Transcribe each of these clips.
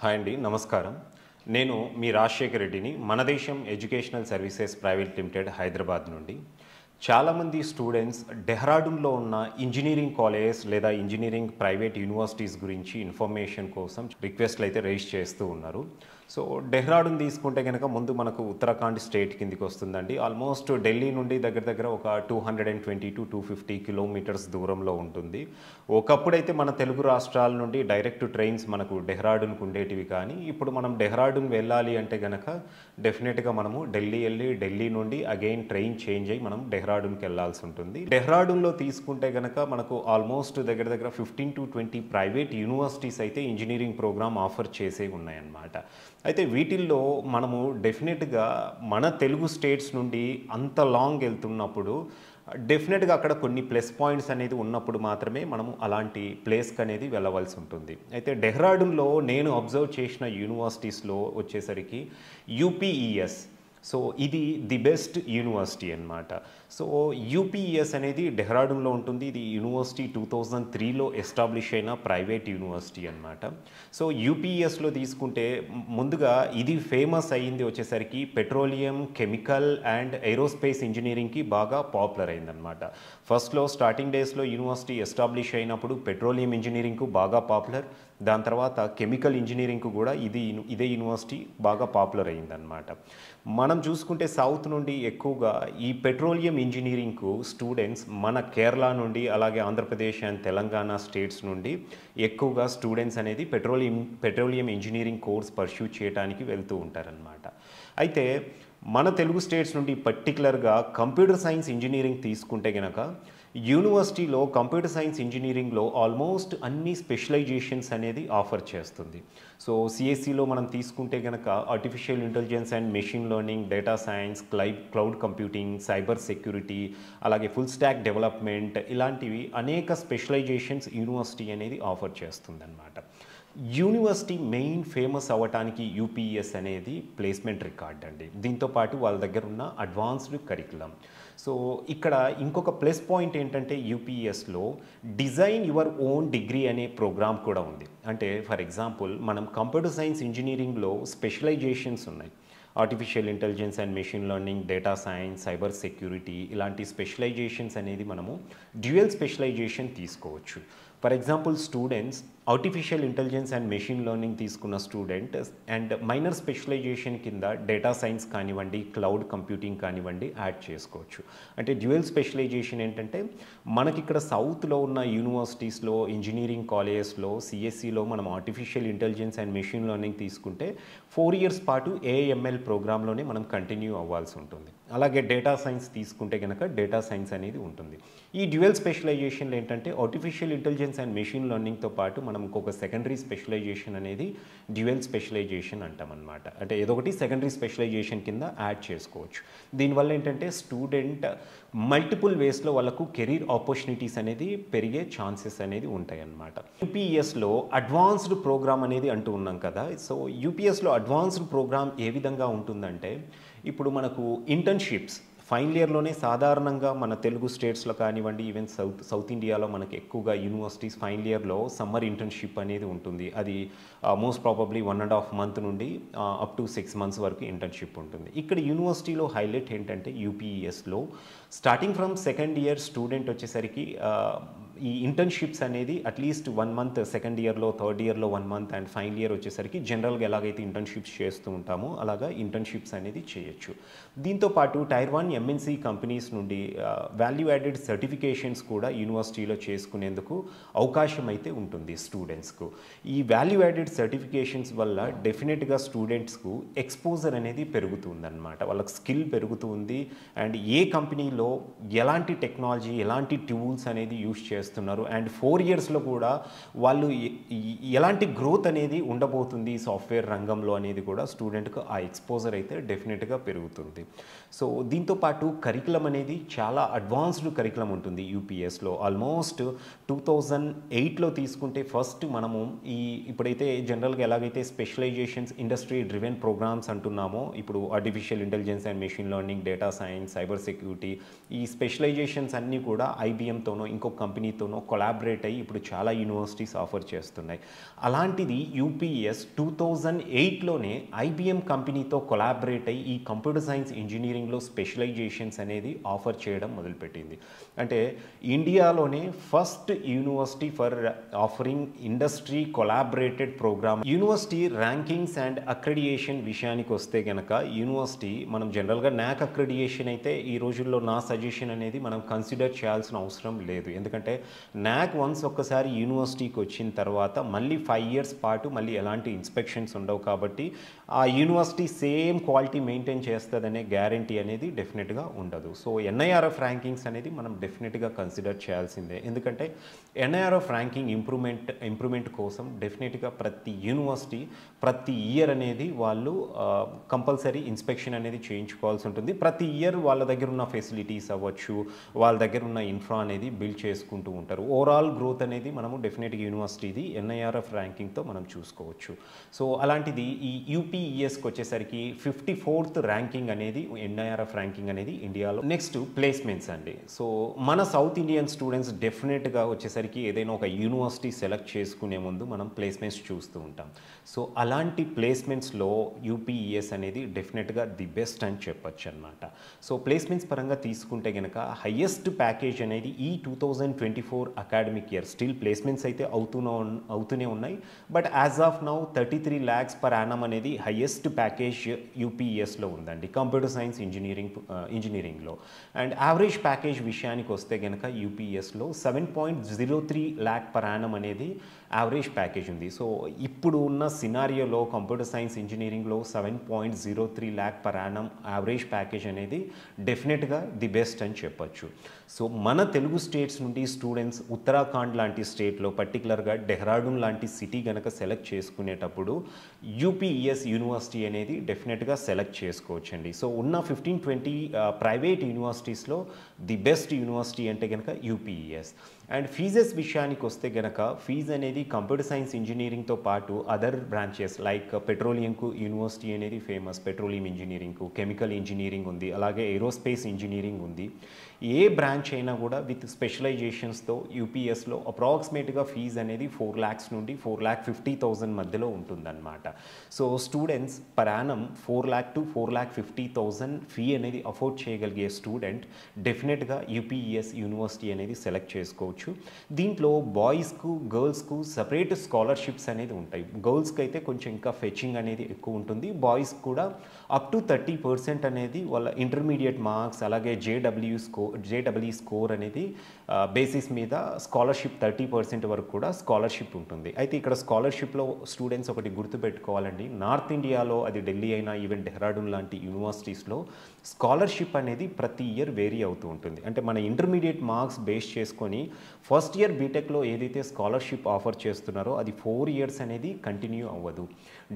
Hi అండి, నమస్కారం. నేను మీ రాజశేఖర్ రెడ్డిని. మన దేశం educational services private limited Hyderabad నుండి. చాలామంది స్టూడెంట్స్ డెహ్రాడూన్‌లో ఉన్న ఇంజినీరింగ్ కాలేజెస్ లేదా ఇంజినీరింగ్ ప్రైవేట్ యూనివర్సిటీస్ గురించి ఇన్ఫర్మేషన్ కోసం రిక్వెస్ట్‌లయితే రైజ్ చేస్తూ ఉన్నారు. సో, డెహ్రాడూన్ తీసుకుంటే గనక ముందు మనకు ఉత్తరాఖండ్ స్టేట్ కిందికి వస్తుందండి. ఆల్మోస్ట్ ఢిల్లీ నుండి దగ్గర దగ్గర ఒక 220-250 కిలోమీటర్స్ దూరంలో ఉంటుంది. ఒకప్పుడైతే మన తెలుగు రాష్ట్రాల నుండి డైరెక్ట్ ట్రైన్స్ మనకు డెహ్రాడూన్‌కి ఉండేటివి, కానీ ఇప్పుడు మనం డెహ్రాడూన్ వెళ్ళాలి అంటే గనక డెఫినెట్‌గా మనము ఢిల్లీ ఎళ్లి, ఢిల్లీ నుండి అగైన్ ట్రైన్ చేంజ్ అయ్యి మనం డెహ్రాడూన్‌కి వెళ్ళాల్సి ఉంటుంది. డెహ్రాడూన్‌లో తీసుకుంటే గనక మనకు ఆల్మోస్ట్ దగ్గర దగ్గర 15-20 ప్రైవేట్ యూనివర్సిటీస్ అయితే ఇంజినీరింగ్ ప్రోగ్రామ్ ఆఫర్ చేసే ఉన్నాయన్నమాట. అయితే వీటిల్లో మనము డెఫినెట్‌గా మన తెలుగు స్టేట్స్ నుండి అంత లాంగ్ వెళ్తున్నప్పుడు డెఫినెట్‌గా అక్కడ కొన్ని ప్లస్ పాయింట్స్ అనేది ఉన్నప్పుడు మాత్రమే మనము అలాంటి ప్లేస్‌కి అనేది వెళ్ళవలసి ఉంటుంది. అయితే డెహ్రాడూన్‌లో నేను అబ్జర్వ్ చేసిన యూనివర్సిటీస్‌లో వచ్చేసరికి యూపీఈఎస్. సో, ఇది ది బెస్ట్ యూనివర్సిటీ అన్నమాట. సో, యూపీఈఎస్ అనేది డెహ్రాడూన్‌లో ఉంటుంది. ఇది యూనివర్సిటీ 2003లో ఎస్టాబ్లిష్ అయిన ప్రైవేట్ యూనివర్సిటీ అన్నమాట. సో, యూపీఈఎస్‌లో తీసుకుంటే ముందుగా ఇది ఫేమస్ అయ్యింది వచ్చేసరికి పెట్రోలియం, కెమికల్ అండ్ ఏరోస్పేస్ ఇంజినీరింగ్‌కి బాగా పాపులర్ అయిందన్నమాట. ఫస్ట్‌లో స్టార్టింగ్ డేస్‌లో యూనివర్సిటీ ఎస్టాబ్లిష్ అయినప్పుడు పెట్రోలియం ఇంజినీరింగ్‌కు బాగా పాపులర్. దాని తర్వాత కెమికల్ ఇంజినీరింగ్‌కు కూడా ఇదే యూనివర్సిటీ బాగా పాపులర్ అయిందన్నమాట. మనం చూసుకుంటే సౌత్ నుండి ఎక్కువగా ఈ పెట్రోలియం ఇంజినీరింగ్‌కు స్టూడెంట్స్ మన కేరళ నుండి, అలాగే ఆంధ్రప్రదేశ్ అండ్ తెలంగాణ స్టేట్స్ నుండి ఎక్కువగా స్టూడెంట్స్ అనేది పెట్రోలియం ఇంజినీరింగ్ కోర్స్ పర్స్యూ చేయడానికి వెళ్తూ ఉంటారనమాట. అయితే మన తెలుగు స్టేట్స్ నుండి పర్టికులర్గా కంప్యూటర్ సైన్స్ ఇంజినీరింగ్ తీసుకుంటే గనక యూనివర్సిటీలో కంప్యూటర్ సైన్స్ ఇంజినీరింగ్‌లో ఆల్మోస్ట్ అన్ని స్పెషలైజేషన్స్ అనేది ఆఫర్ చేస్తుంది. సో, సిఎస్సిలో మనం తీసుకుంటే గనక artificial intelligence and machine learning, data science, cloud computing, cyber security, అలాగే ఫుల్ స్టాక్ డెవలప్మెంట్, ఇలాంటివి అనేక స్పెషలైజేషన్స్ యూనివర్సిటీ అనేది ఆఫర్ చేస్తుందన్నమాట. యూనివర్సిటీ మెయిన్ ఫేమస్ అవ్వటానికి యూపీఎస్ అనేది ప్లేస్మెంట్ రికార్డ్ అండి. దీంతో పాటు వాళ్ళ దగ్గర ఉన్న అడ్వాన్స్డ్ కరికులం. సో, ఇక్కడ ఇంకొక ప్లస్ పాయింట్ ఏంటంటే యూపీఎస్‌లో డిజైన్ యువర్ ఓన్ డిగ్రీ అనే ప్రోగ్రామ్ కూడా ఉంది. అంటే ఫర్ ఎగ్జాంపుల్ మనం కంప్యూటర్ సైన్స్ ఇంజినీరింగ్‌లో స్పెషలైజేషన్స్ ఉన్నాయి. Artificial intelligence and machine learning, data science, cyber security, ఇలాంటి స్పెషలైజేషన్స్ అనేది మనము డ్యూయల్ స్పెషలైజేషన్ తీసుకోవచ్చు. For example students artificial intelligence and machine learning తీసుకున్న స్టూడెంట్ అండ్ మైనర్ స్పెషలైజేషన్ కింద డేటా సైన్స్ కానివ్వండి, క్లౌడ్ కంప్యూటింగ్ కానివ్వండి యాడ్ చేసుకోవచ్చు. అంటే డ్యూయల్ స్పెషలైజేషన్ ఏంటంటే మనకిక్కడ సౌత్‌లో ఉన్న యూనివర్సిటీస్‌లో, ఇంజినీరింగ్ కాలేజెస్‌లో, సిఎస్సిలో మనం artificial intelligence and machine learning తీసుకుంటే 4 ఇయర్స్ పాటు ఏఐఎంఎల్ ప్రోగ్రామ్‌లోనే మనం కంటిన్యూ అవ్వాల్సి ఉంటుంది. అలాగే డేటా సైన్స్ తీసుకుంటే గనక డేటా సైన్స్ అనేది ఉంటుంది. ఈ డ్యూయల్ స్పెషలైజేషన్‌లో ఏంటంటే ఆర్టిఫిషియల్ ఇంటెలిజెన్స్ అండ్ మెషిన్ లెర్నింగ్‌తో పాటు మనం ఇంకొక సెకండరీ స్పెషలైజేషన్ అనేది డ్యూయల్ స్పెషలైజేషన్ అంటామన్నమాట. అంటే ఏదో ఒకటి సెకండరీ స్పెషలైజేషన్ కింద యాడ్ చేసుకోవచ్చు. దీనివల్ల ఏంటంటే స్టూడెంట్ మల్టిపుల్ వేస్‌లో వాళ్ళకు కెరీర్ ఆపర్చునిటీస్ అనేది పెరిగే ఛాన్సెస్ అనేది ఉంటాయన్నమాట. యూపీఎస్‌లో అడ్వాన్స్డ్ ప్రోగ్రామ్ అనేది అంటూ ఉన్నాం కదా! సో, యూపీఎస్‌లో అడ్వాన్స్డ్ ప్రోగ్రామ్ ఏ విధంగా ఉంటుందంటే ఇప్పుడు మనకు ఇంటర్న్‌షిప్స్ ఫైనల్ ఇయర్‌లోనే సాధారణంగా మన తెలుగు స్టేట్స్‌లో కానివ్వండి, ఈవెన్ సౌత్ ఇండియాలో మనకి ఎక్కువగా యూనివర్సిటీస్ ఫైనల్ ఇయర్‌లో సమ్మర్ ఇంటర్న్‌షిప్ అనేది ఉంటుంది. అది మోస్ట్ ప్రాబబ్లీ 1½ మంత్ నుండి అప్ టు 6 మంత్స్ వరకు ఇంటర్న్‌షిప్ ఉంటుంది. ఇక్కడ యూనివర్సిటీలో హైలైట్ ఏంటంటే యూపీఈఎస్‌లో starting from second year student వచ్చేసరికి ఈ ఇంటర్న్‌షిప్స్ అనేది అట్‌లీస్ట్ 1 మంత్ సెకండ్ ఇయర్‌లో, థర్డ్ ఇయర్‌లో 1 మంత్ అండ్ ఫైనల్ ఇయర్ వచ్చేసరికి జనరల్‌గా ఎలాగైతే ఇంటర్న్‌షిప్స్ చేస్తూ ఉంటామో అలాగా ఇంటర్న్‌షిప్స్ అనేది చేయొచ్చు. దీంతో పాటు టైర్ 1 ఎంఎన్‌సి కంపెనీస్ నుండి వాల్యూ యాడెడ్ సర్టిఫికేషన్స్ కూడా యూనివర్సిటీలో చేసుకునేందుకు అవకాశం అయితే ఉంటుంది స్టూడెంట్స్‌కు. ఈ వాల్యూ యాడెడ్ సర్టిఫికేషన్స్ వల్ల డెఫినెట్‌గా స్టూడెంట్స్‌కు ఎక్స్‌పోజర్ అనేది పెరుగుతుందన్నమాట. వాళ్ళకి స్కిల్ పెరుగుతుంది అండ్ ఏ కంపెనీలో ఎలాంటి టెక్నాలజీ, ఎలాంటి టూల్స్ అనేది యూజ్ చేస్తున్నారు అండ్ 4 ఇయర్స్‌లో కూడా వాళ్ళు ఎలాంటి గ్రోత్ అనేది ఉండబోతుంది సాఫ్ట్‌వేర్ రంగంలో అనేది కూడా స్టూడెంట్‌కు ఆ ఎక్స్‌పోజర్ అయితే డెఫినెట్‌గా పెరుగుతుంది. సో, దీంతో పాటు కరికులం అనేది చాలా అడ్వాన్స్డ్ కరికులం ఉంటుంది యూపీఎస్‌లో. ఆల్మోస్ట్ 2008లో తీసుకుంటే ఫస్ట్ మనము ఇప్పుడైతే జనరల్‌గా ఎలాగైతే స్పెషలైజేషన్స్, ఇండస్ట్రీ డ్రివెన్ ప్రోగ్రామ్స్ అంటున్నామో, ఇప్పుడు artificial intelligence and machine learning, data science, cyber security, ఈ స్పెషలైజేషన్స్ అన్నీ కూడా ఐబీఎంతోనో ఇంకొక కంపెనీ కంపెనీతోనో కొలాబరేట్ అయ్యి ఇప్పుడు చాలా యూనివర్సిటీస్ ఆఫర్ చేస్తున్నాయి. అలాంటిది యూపీఎస్ 2008లోనే ఐబీఎం కంపెనీతో కొలాబరేట్ అయ్యి ఈ కంప్యూటర్ సైన్స్ ఇంజనీరింగ్లో స్పెషలైజేషన్స్ అనేది ఆఫర్ చేయడం మొదలుపెట్టింది. అంటే ఇండియాలోనే first university for offering industry collaborated programme. University rankings and accreditation విషయానికి వస్తే కనుక యూనివర్సిటీ మనం జనరల్గా నాక్ అక్రెడియేషన్ అయితే ఈ రోజుల్లో నా సజెషన్ అనేది మనం కన్సిడర్ చేయాల్సిన అవసరం లేదు. ఎందుకంటే నాక్ వన్స్ ఒక్కసారి యూనివర్సిటీకి వచ్చిన తర్వాత మళ్ళీ 5 years పాటు మళ్ళీ ఎలాంటి ఇన్స్పెక్షన్స్ ఉండవు. కాబట్టి ఆ యూనివర్సిటీ సేమ్ క్వాలిటీ మెయింటైన్ చేస్తుందనే గ్యారంటీ అనేది డెఫినెట్గా ఉండదు. సో ఎన్ఐఆర్ఎఫ్ ర్యాంకింగ్స్ అనేది మనం డెఫినెట్గా కన్సిడర్ చేయాల్సిందే. ఎందుకంటే ఎన్ఐఆర్ఎఫ్ ర్యాంకింగ్ ఇంప్రూవ్మెంట్ కోసం డెఫినెట్గా ప్రతి యూనివర్సిటీ ప్రతి ఇయర్ అనేది వాళ్ళు కంపల్సరీ ఇన్స్పెక్షన్ అనేది చేయించుకోవాల్సి ఉంటుంది. ప్రతి ఇయర్ వాళ్ళ దగ్గర ఉన్న ఫెసిలిటీస్ అవ్వచ్చు, వాళ్ళ దగ్గర ఉన్న ఇన్ఫ్రా అనేది బిల్డ్ చేసుకుంటూ ఉంటారు. ఓవరాల్ గ్రోత్ అనేది మనము డెఫినెట్గా యూనివర్సిటీది ఎన్ఐఆర్ఎఫ్ ర్యాంకింగ్తో మనం చూసుకోవచ్చు. సో అలాంటిది ఈ యూపీఈఎస్కి వచ్చేసరికి 54th ర్యాంకింగ్ అనేది ఎన్ఐఆర్ఎఫ్ ర్యాంకింగ్ అనేది ఇండియాలో. నెక్స్ట్ ప్లేస్మెంట్స్ అండి. సో మన సౌత్ ఇండియన్ స్టూడెంట్స్ డెఫినెట్గా వచ్చేసరికి ఏదైనా ఒక యూనివర్సిటీ సెలెక్ట్ చేసుకునే ముందు మనం ప్లేస్మెంట్స్ చూస్తూ ఉంటాం. సో అలాంటి ప్లేస్మెంట్స్లో యూపీఈఎస్ అనేది డెఫినెట్గా ది బెస్ట్ అని చెప్పొచ్చు అనమాట. సో ప్లేస్మెంట్స్ పరంగా తీసుకుంటే కనుక హయ్యెస్ట్ ప్యాకేజ్ అనేది ఈ 2024 అకాడమిక్ ఇయర్ స్టిల్ ప్లేస్మెంట్స్ అయితే అవుతూనే ఉన్నాయి. But as of now 33 lakhs per annum అనేది హయ్యెస్ట్ ప్యాకేజ్ యూపీఈఎస్లో ఉందండి కంప్యూటర్ సైన్స్ ఇంజనీరింగ్లో. అండ్ యావరేజ్ ప్యాకేజ్ విషయానికి వస్తే కనుక యూపీఈఎస్లో 7.03 lakh per annum అనేది యావరేజ్ ప్యాకేజ్ ఉంది. సో ఇప్పుడు ఉన్న సినారియోలో కంప్యూటర్ సైన్స్ ఇంజనీరింగ్లో 7.03 lakh per annum average package అనేది డెఫినెట్గా ది బెస్ట్ అని చెప్పచ్చు. సో మన తెలుగు స్టేట్స్ నుండి స్టూడెంట్స్ ఉత్తరాఖండ్ లాంటి స్టేట్లో పర్టికులర్గా డెహ్రాడూన్ లాంటి సిటీ కనుక సెలెక్ట్ చేసుకునేటప్పుడు యూపీఈఎస్ యూనివర్సిటీ అనేది డెఫినెట్గా సెలెక్ట్ చేసుకోవచ్చండి. సో ఉన్న 15-20 ప్రైవేట్ యూనివర్సిటీస్లో ది బెస్ట్ యూనివర్సిటీ అంటే కనుక యూపీఈఎస్. అండ్ ఫీజెస్ విషయానికి వస్తే కనుక ఫీజు అనేది కంప్యూటర్ సైన్స్ ఇంజనీరింగ్తో పాటు అదర్ బ్రాంచెస్ లైక్ పెట్రోలియంకు యూనివర్సిటీ అనేది ఫేమస్, పెట్రోలియం ఇంజనీరింగ్కు, కెమికల్ ఇంజనీరింగ్ ఉంది, అలాగే ఏరోస్పేస్ ఇంజనీరింగ్ ఉంది. ఏ బ్రాంచ్ అయినా కూడా విత్ స్పెషలైజేషన్స్తో యూపీఎస్లో అప్రాక్సిమేట్గా ఫీజు అనేది 4 lakhs నుండి 4,50,000 మధ్యలో ఉంటుందన్నమాట. So students per annum 4 lakh to 4,50,000 fee అనేది అఫోర్డ్ చేయగలిగే స్టూడెంట్ డెఫినెట్గా యూపీఈఎస్ యూనివర్సిటీ అనేది సెలెక్ట్ చేసుకోవచ్చు. దీంట్లో బాయ్స్కు గర్ల్స్కు సపరేట్ స్కాలర్షిప్స్ అనేది ఉంటాయి. గర్ల్స్కి అయితే కొంచెం ఇంకా ఫెచింగ్ అనేది ఎక్కువ ఉంటుంది. బాయ్స్ కూడా అప్ టు 30% అనేది వాళ్ళ ఇంటర్మీడియట్ మార్క్స్ అలాగే జేడబ్ల్యూ స్కోర్ అనేది బేసిస్ మీద స్కాలర్షిప్ 30% వరకు కూడా స్కాలర్షిప్ ఉంటుంది. అయితే ఇక్కడ స్కాలర్షిప్లో స్టూడెంట్స్ ఒకటి గుర్తుపెట్టుకోవాలండి, నార్త్ ఇండియాలో అది ఢిల్లీ అయినా ఈవెన్ డెహ్రాడూన్ లాంటి యూనివర్సిటీస్లో స్కాలర్షిప్ అనేది ప్రతి ఇయర్ వేరీ అవుతూ ఉంటుంది. అంటే మన ఇంటర్మీడియట్ మార్క్స్ బేస్ చేసుకొని ఫస్ట్ ఇయర్ బీటెక్లో ఏదైతే స్కాలర్షిప్ ఆఫర్ చేస్తున్నారో అది 4 years అనేది కంటిన్యూ అవ్వదు.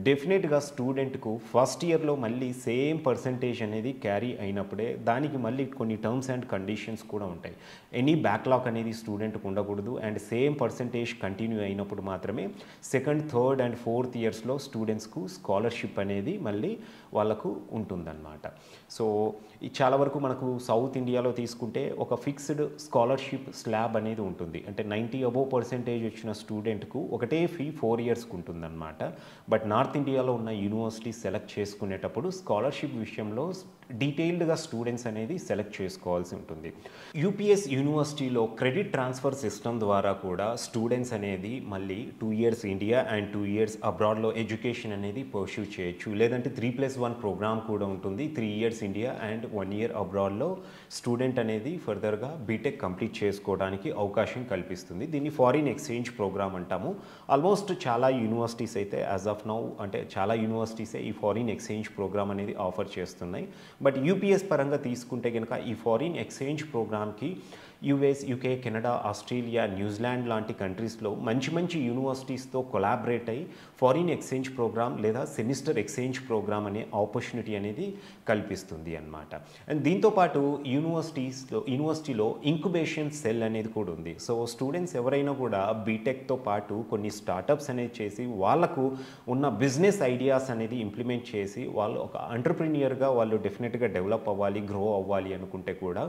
డెఫినెట్గా స్టూడెంట్కు ఫస్ట్ ఇయర్లో మళ్ళీ సేమ్ పర్సంటేజ్ అనేది క్యారీ అయినప్పుడే దానికి మళ్ళీ కొన్ని టర్మ్స్ అండ్ కండిషన్స్ కూడా ఉంటాయి. ఎనీ బ్యాక్లాగ్ అనేది స్టూడెంట్కి ఉండకూడదు అండ్ సేమ్ పర్సంటేజ్ కంటిన్యూ అయినప్పుడు మాత్రమే సెకండ్, థర్డ్ అండ్ ఫోర్త్ ఇయర్స్లో స్టూడెంట్స్కు స్కాలర్షిప్ అనేది మళ్ళీ వాళ్ళకు ఉంటుందన్నమాట. సో చాలా వరకు మనకు సౌత్ ఇండియాలో తీసుకుంటే ఒక ఫిక్స్డ్ స్కాలర్షిప్ స్లాబ్ అనేది ఉంటుంది. అంటే 90 above పర్సెంటేజ్ వచ్చిన స్టూడెంట్కు ఒకటే ఫీ 4 yearsకి ఉంటుందన్నమాట. బట్ నార్త్ ఇండియాలో ఉన్న యూనివర్సిటీ సెలెక్ట్ చేసుకునేటప్పుడు స్కాలర్షిప్ విషయంలో డీటెయిల్డ్గా స్టూడెంట్స్ అనేది సెలెక్ట్ చేసుకోవాల్సి ఉంటుంది. యూపీఎస్ యూనివర్సిటీలో క్రెడిట్ ట్రాన్స్ఫర్ సిస్టమ్ ద్వారా కూడా స్టూడెంట్స్ అనేది మళ్ళీ 2 years ఇండియా అండ్ 2 years అబ్రాడ్లో ఎడ్యుకేషన్ అనేది పర్స్యూ చేయొచ్చు. లేదంటే 3+1 ప్రోగ్రామ్ కూడా ఉంటుంది. 3 years ఇండియా అండ్ 1 year అబ్రాడ్లో స్టూడెంట్ అనేది ఫర్దర్గా బీటెక్ కంప్లీట్ చేసుకోవడానికి అవకాశం కల్పిస్తుంది. దీన్ని ఫారిన్ ఎక్స్చేంజ్ ప్రోగ్రామ్ అంటాము. ఆల్మోస్ట్ చాలా యూనివర్సిటీస్ అయితే యాజ్ ఆఫ్ నౌ అంటే చాలా యూనివర్సిటీసే ఈ ఫారిన్ ఎక్స్చేంజ్ ప్రోగ్రామ్ అనేది ఆఫర్ చేస్తున్నాయి. బట్ యూపీఎస్ పరంగా తీసుకుంటే కనుక ఈ ఫారిన్ ఎక్స్చేంజ్ ప్రోగ్రామ్కి US, UK, Canada, Australia, New Zealand లాంటి కంట్రీస్లో మంచి యూనివర్సిటీస్తో కొలాబరేట్ అయ్యి ఫారిన్ ఎక్స్చేంజ్ ప్రోగ్రామ్ లేదా సెమిస్టర్ ఎక్స్చేంజ్ ప్రోగ్రామ్ అనే ఆపర్చునిటీ అనేది కల్పిస్తుంది అన్నమాట. అండ్ దీంతోపాటు యూనివర్సిటీలో ఇంక్యుబేషన్ సెల్ అనేది కూడా ఉంది. సో స్టూడెంట్స్ ఎవరైనా కూడా బీటెక్తో పాటు కొన్ని స్టార్టప్స్ అనేది చేసి వాళ్ళకు ఉన్న బిజినెస్ ఐడియాస్ అనేది ఇంప్లిమెంట్ చేసి వాళ్ళు ఒక ఎంటర్ప్రెన్యూర్గా వాళ్ళు డెఫినెట్గా డెవలప్ అవ్వాలి, గ్రో అవ్వాలి అనుకుంటే కూడా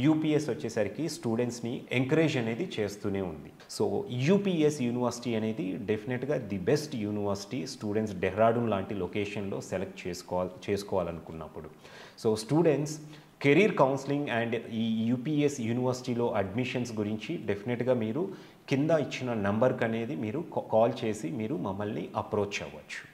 యూపీఎస్ వచ్చేసరికి స్టూడెంట్స్ని ఎంకరేజ్ అనేది చేస్తూనే ఉంది. సో యూపీఎస్ యూనివర్సిటీ అనేది డెఫినెట్గా the best university students Dehradun లాంటి లొకేషన్లో సెలెక్ట్ చేసుకోవాలనుకున్నప్పుడు. So students career counselling and ఈ యూపీఎస్ యూనివర్సిటీలో అడ్మిషన్స్ గురించి డెఫినెట్గా మీరు కింద ఇచ్చిన నంబర్కి అనేది మీరు కాల్ చేసి మీరు మమ్మల్ని అప్రోచ్ అవ్వచ్చు.